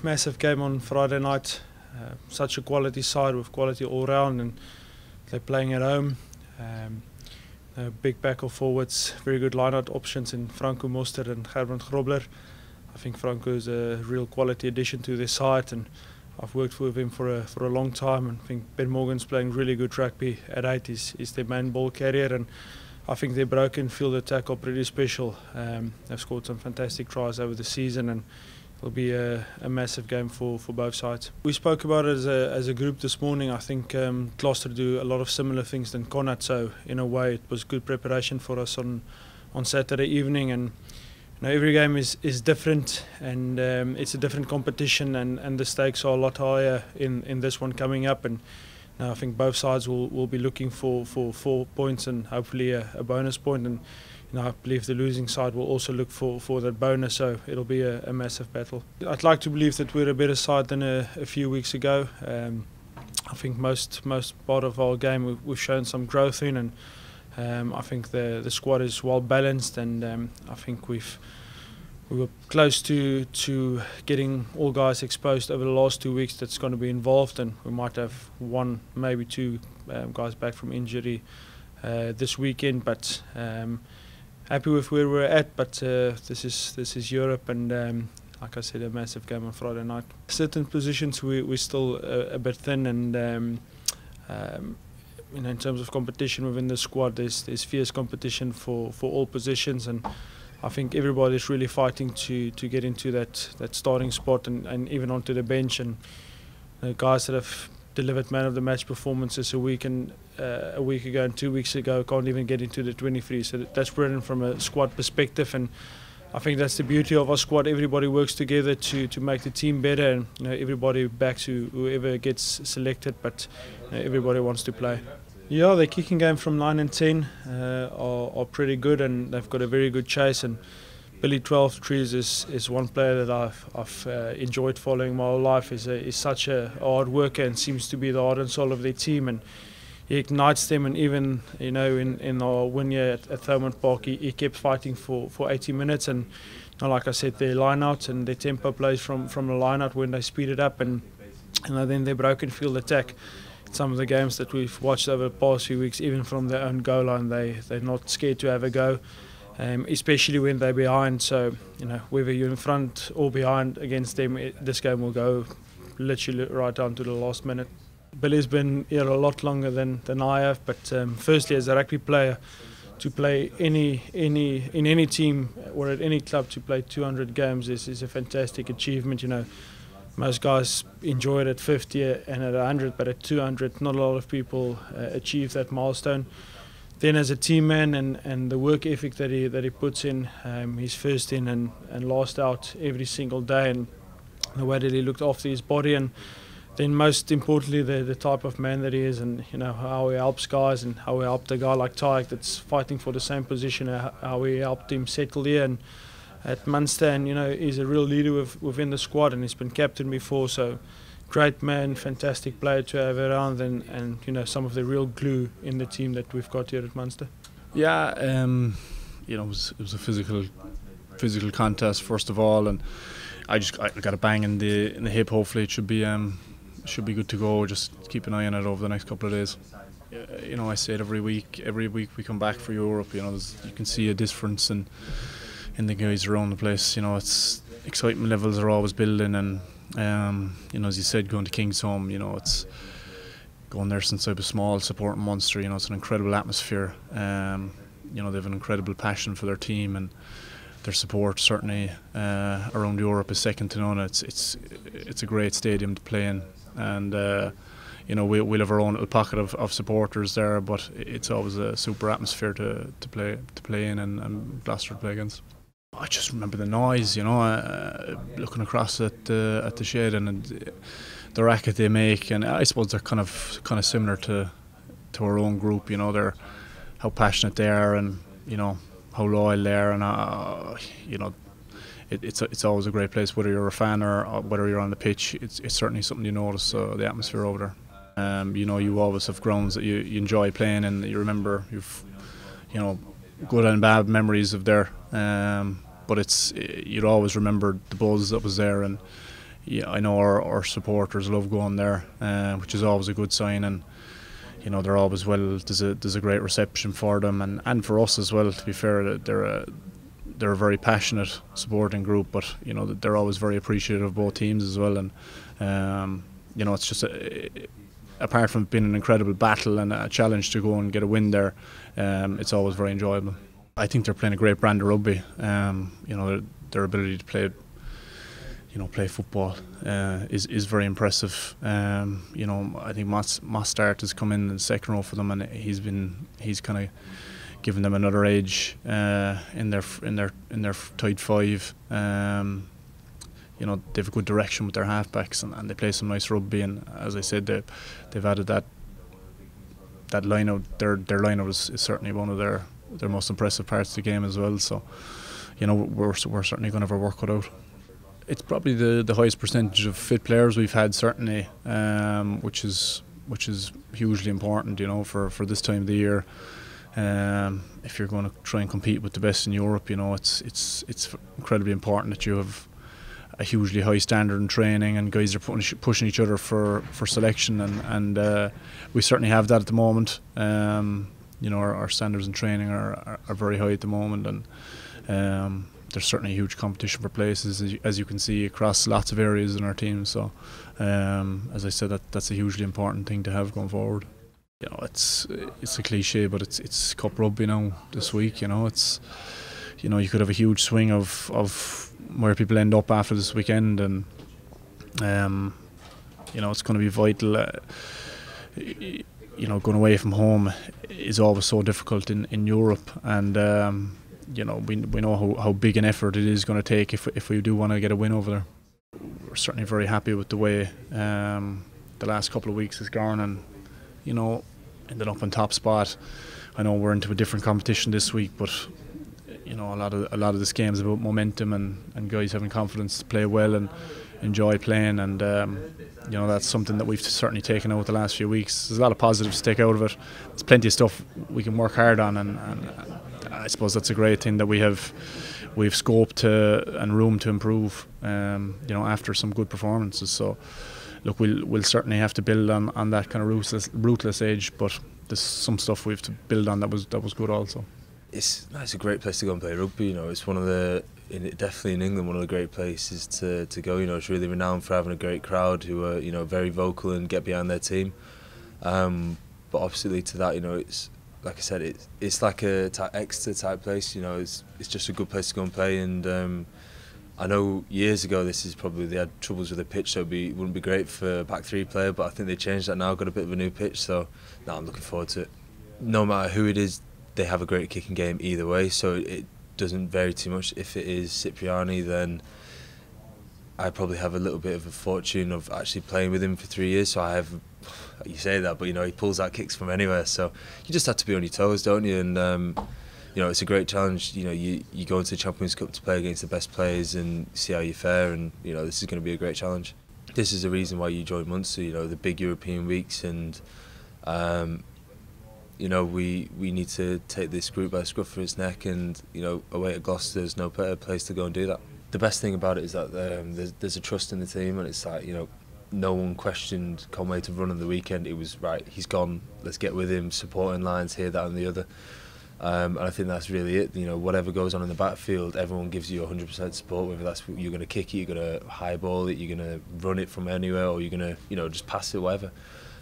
massive game on Friday night. Such a quality side with quality all round, and they're playing at home. A big back of forwards, very good line-out options in Franco Munster and Graan. I think Franco is a real quality addition to their side, and I've worked with him for a long time. And I think Ben Morgan's playing really good rugby at 8. He's their main ball carrier, and I think their broken field attack are pretty special. They've scored some fantastic tries over the season, and it'll be a massive game for both sides. We spoke about it as a group this morning. I think Gloucester do a lot of similar things than Connacht, so in a way it was good preparation for us on Saturday evening. And every game is different, and it's a different competition, and the stakes are a lot higher in this one coming up. And I think both sides will be looking for 4 points and hopefully a bonus point. And I believe the losing side will also look for that bonus, so it'll be a massive battle. I'd like to believe that we're a better side than a few weeks ago. I think most part of our game we've shown some growth in, and I think the squad is well balanced, and I think we were close to getting all guys exposed over the last 2 weeks that's going to be involved, and we might have 1, maybe 2 guys back from injury this weekend. But happy with where we're at. But this is Europe, and like I said, a massive game on Friday night. Certain positions we're still a bit thin, and in terms of competition within the squad, there's fierce competition for all positions, and I think everybody's really fighting to get into that starting spot and even onto the bench. And guys that have delivered man of the match performances a week ago and 2 weeks ago can't even get into the 23. So that's brilliant from a squad perspective, and I think that's the beauty of our squad. Everybody works together to make the team better, and everybody backs whoever gets selected, but everybody wants to play. Yeah, their kicking game from 9 and 10 are pretty good, and they've got a very good chase. And Billy 12 Trees is one player that I've enjoyed following my whole life. He's such a hard worker and seems to be the heart and soul of their team, and he ignites them. And even in our win here at Thomond Park, he kept fighting for 80 minutes. And like I said, their line out and their tempo plays from the line out when they speed it up, and then their broken field attack. Some of the games that we've watched over the past few weeks, even from their own goal line, they're not scared to have a go, especially when they're behind. So whether you're in front or behind against them, this game will go literally right down to the last minute. Billy's been here a lot longer than I have, but firstly, as a rugby player, to play in any team or at any club, to play 200 games is a fantastic achievement. Most guys enjoy it at 50 and at 100, but at 200, not a lot of people achieve that milestone. Then, as a team man and the work ethic that he puts in, he's first in and last out every single day, and the way that he looked after his body, and then most importantly the type of man that he is, and how he helps guys, and how he helped a guy like Tyke that's fighting for the same position, how he helped him settle here and at Munster, and he's a real leader within the squad, and he's been captain before. So great man, fantastic player to have around, and some of the real glue in the team that we've got here at Munster. Yeah, it was a physical contest first of all, and I got a bang in the hip. Hopefully it should be good to go. Just keep an eye on it over the next couple of days. I say it every week we come back for Europe. You can see a difference in the guys around the place. It's excitement levels are always building, and as you said, going to Kingsholm, it's going there since I was small, supporting Munster. It's an incredible atmosphere. They have an incredible passion for their team, and their support certainly around Europe is second to none. It's a great stadium to play in, and we'll have our own little pocket of supporters there, but it's always a super atmosphere to play in and Gloucester to play against. I just remember the noise, looking across at the shed and the racket they make, and I suppose they're kind of similar to our own group. They're how passionate they are, and how loyal they are, and it's always a great place, whether you're a fan or whether you're on the pitch. It's certainly something you notice, the atmosphere over there. You always have grounds that you enjoy playing, and you remember you've good and bad memories of there. But you'd always remember the buzz that was there, and yeah, I know our supporters love going there, which is always a good sign. And you know, they're always there's a great reception for them, and for us as well. To be fair, they're a very passionate supporting group, but you know, they're always very appreciative of both teams as well. And you know, it's just apart from being an incredible battle and a challenge to go and get a win there, it's always very enjoyable. I think they're playing a great brand of rugby. You know, their ability to play football is very impressive. You know, I think Munster has come in the second row for them, and he's kind of given them another edge in their tight five. You know, they have a good direction with their halfbacks, and they play some nice rugby. And as I said, they've added that line out. Their line out is certainly one of their most impressive parts of the game as well. So, you know, we're certainly going to have our work cut out. It's probably the highest percentage of fit players we've had, certainly, which is hugely important, you know, for this time of the year. If you're going to try and compete with the best in Europe, you know, it's incredibly important that you have a hugely high standard in training, and guys are pushing each other for selection, and we certainly have that at the moment. You know, our standards in training are very high at the moment, and there's certainly a huge competition for places, as you can see, across lots of areas in our team. So, as I said, that's a hugely important thing to have going forward. You know, it's a cliche, but it's cup rugby now this week. You know, you could have a huge swing of where people end up after this weekend, and you know, it's going to be vital. You know, going away from home is always so difficult in Europe, and you know, we know how big an effort it is going to take if we do want to get a win over there. We're certainly very happy with the way the last couple of weeks has gone, and you know, ended up on top spot. I know we're into a different competition this week, but you know, a lot of this game is about momentum and guys having confidence to play well and enjoy playing, and you know, that's something that we've certainly taken out the last few weeks. There's a lot of positives to take out of it. There's plenty of stuff we can work hard on, and I suppose that's a great thing that we've scope to and room to improve. You know, after some good performances. So, look, we'll certainly have to build on that kind of ruthless edge, but there's some stuff we have to build on that was good also. It's a great place to go and play rugby. You know, it's one of definitely in England, one of the great places to go. You know, it's really renowned for having a great crowd who are, you know, very vocal and get behind their team. But oppositely to that, you know, it's like I said, it's like a Exeter type place. You know, it's just a good place to go and play. And I know years ago they had troubles with the pitch, so it wouldn't be great for a back three player. But I think they changed that now, got a bit of a new pitch. So now I'm looking forward to it. No matter who it is, they have a great kicking game either way, so it doesn't vary too much. If it is Cipriani, then I probably have a little bit of a fortune of actually playing with him for 3 years. So I have, you say that, but you know, he pulls out kicks from anywhere. So you just have to be on your toes, don't you? And you know, it's a great challenge. You know, you go into the Champions Cup to play against the best players and see how you fare. And you know, this is going to be a great challenge. This is the reason why you join Munster. You know, the big European weeks, and you know, we need to take this group by the scruff of its neck, and you know, away at Gloucester, there's no better place to go and do that. The best thing about it is that there's a trust in the team, and it's like, you know, no one questioned Conway to run on the weekend. It was right, he's gone, let's get with him, supporting lines here, that and the other. And I think that's really it. You know, whatever goes on in the backfield, everyone gives you 100% support, whether that's you're going to kick it, you're going to highball it, you're going to run it from anywhere, or you're going to, you know, just pass it, whatever.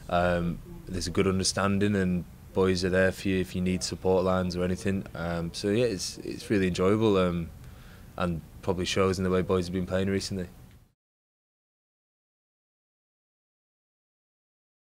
There's a good understanding, and boys are there for you if you need support lines or anything. So yeah, it's really enjoyable, and probably shows in the way boys have been playing recently.